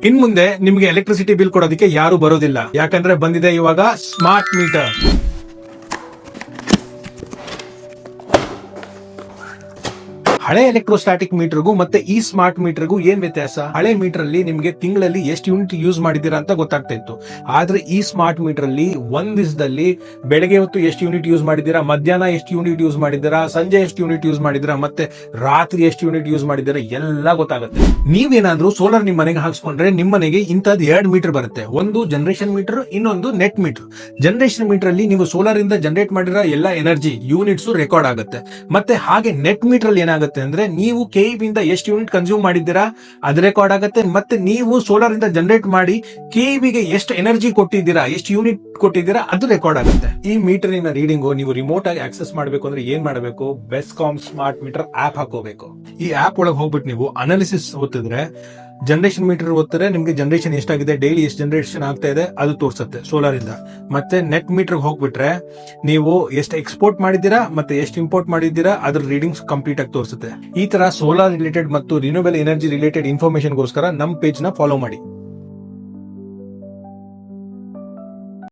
ಇನ್ ಮುಂದೆ ನಿಮ್ಗೆ electricity bill ಕೊಡೋದಕ್ಕೆ ಯಾರು ಬರೋದಿಲ್ಲ, ಯಾಕಂದ್ರೆ ಬಂದಿದೆ ಇವಾಗ ಸ್ಮಾರ್ಟ್ ಮೀಟರ್. ಹಳೆ ಎಲೆಕ್ಟ್ರೋಸ್ಟಾಟಿಕ್ ಮೀಟರ್ಗೂ ಮತ್ತೆ ಈ ಸ್ಮಾರ್ಟ್ ಮೀಟರ್ಗೂ ಏನ್ ವ್ಯತ್ಯಾಸ? ಹಳೆ ಮೀಟರ್ ಅಲ್ಲಿ ನಿಮ್ಗೆ ತಿಂಗಳಲ್ಲಿ ಎಷ್ಟು ಯೂನಿಟ್ ಯೂಸ್ ಮಾಡಿದೀರಾ ಅಂತ ಗೊತ್ತಾಗ್ತಾ ಇತ್ತು. ಆದ್ರೆ ಈ ಸ್ಮಾರ್ಟ್ ಮೀಟರ್ ಅಲ್ಲಿ ಒಂದ್ ದಿವಸದಲ್ಲಿ ಬೆಳಗ್ಗೆ ಹೊತ್ತು ಎಷ್ಟು ಯೂನಿಟ್ ಯೂಸ್ ಮಾಡಿದೀರಾ, ಮಧ್ಯಾಹ್ನ ಎಷ್ಟು ಯೂನಿಟ್ ಯೂಸ್ ಮಾಡಿದೀರಾ, ಸಂಜೆ ಎಷ್ಟು ಯೂನಿಟ್ ಯೂಸ್ ಮಾಡಿದೀರಾ, ಮತ್ತೆ ರಾತ್ರಿ ಎಷ್ಟು ಯೂನಿಟ್ ಯೂಸ್ ಮಾಡಿದೀರಾ ಎಲ್ಲ ಗೊತ್ತಾಗುತ್ತೆ. ನೀವೇನಾದ್ರೂ ಸೋಲಾರ್ ನಿಮ್ ಮನೆಗೆ ಹಾಕ್ಸ್ಕೊಂಡ್ರೆ ನಿಮ್ ಮನೆಗೆ ಇಂತದ್ 2 ಮೀಟರ್ ಬರುತ್ತೆ. ಒಂದು ಜನರೇಷನ್ ಮೀಟರ್, ಇನ್ನೊಂದು ನೆಟ್ ಮೀಟರ್. ಜನರೇಷನ್ ಮೀಟರ್ ಅಲ್ಲಿ ನೀವು ಸೋಲಾರ್ ಇಂದ ಜನರೇಟ್ ಮಾಡಿರೋ ಎಲ್ಲ ಎನರ್ಜಿ ಯೂನಿಟ್ಸ್ ರೆಕಾರ್ಡ್ ಆಗುತ್ತೆ. ಮತ್ತೆ ಹಾಗೆ ನೆಟ್ ಮೀಟರ್ ಅಲ್ಲಿ ಏನಾಗುತ್ತೆ ಅಂದ್ರೆ ನೀವು KEB ಇಂದ ಎಷ್ಟು ಯೂನಿಟ್ ಕನ್ಸ್ಯೂಮ್ ಮಾಡಿದ್ದೀರಾ ಅದು ರೆಕಾರ್ಡ್ ಆಗುತ್ತೆ. ಮತ್ತೆ ನೀವು ಸೋಲಾರ್ ಇಂದ ಜನರೇಟ್ ಮಾಡಿ KEB ಗೆ ಎಷ್ಟು ಎನರ್ಜಿ ಕೊಟ್ಟಿದ್ದೀರಾ, ಎಷ್ಟು ಯೂನಿಟ್ ಕೊಟ್ಟಿದ್ದೀರಾ ಅದು ರೆಕಾರ್ಡ್ ಆಗುತ್ತೆ. ಈ ಮೀಟರಿನ ರೀಡಿಂಗು ನೀವು ರಿಮೋಟ್ ಆಗಿ ಆಕ್ಸೆಸ್ ಮಾಡಬೇಕು ಅಂದ್ರೆ ಏನ್ ಮಾಡಬೇಕು? ಬೆಸ್ಕಾಂ ಸ್ಮಾರ್ಟ್ ಮೀಟರ್ ಆಪ್ ಹಾಕೋಬೇಕು. ಈ ಆಪ್ ಒಳಗೆ ಹೋಗ್ಬಿಟ್ಟು ನೀವು ಅನಾಲಿಸಿಸ್ ಓದಿದ್ರೆ, ಜನರೇಷನ್ ಮೀಟರ್ ಓದ್ತಾರೆ, ನಿಮ್ಗೆ ಜನರೇಷನ್ ಎಷ್ಟಾಗಿದೆ, ಡೈಲಿ ಎಷ್ಟು ಜನರೇಷನ್ ಆಗ್ತಾ ಇದೆ ಅದು ತೋರಿಸುತ್ತೆ ಸೋಲಾರ್ ಇಂದ. ಮತ್ತೆ ನೆಟ್ ಮೀಟರ್ ಹೋಗ್ಬಿಟ್ರೆ ನೀವು ಎಷ್ಟು ಎಕ್ಸ್ಪೋರ್ಟ್ ಮಾಡಿದ್ದೀರಾ ಮತ್ತೆ ಎಷ್ಟು ಇಂಪೋರ್ಟ್ ಮಾಡಿದ್ದೀರಾ ಅದ್ರ ರೀಡಿಂಗ್ಸ್ ಕಂಪ್ಲೀಟ್ ಆಗಿ ತೋರಿಸುತ್ತೆ. ಈ ತರ ಸೋಲಾರ್ ರಿಲೇಟೆಡ್ ಮತ್ತು ರಿನ್ಯೂಬಲ್ ಎನರ್ಜಿ ರಿಲೇಟೆಡ್ ಇನ್ಫಾರ್ಮೇಶನ್ ಗೋಸ್ಕರ ನಮ್ ಪೇಜ್ ನ ಫಾಲೋ ಮಾಡಿ.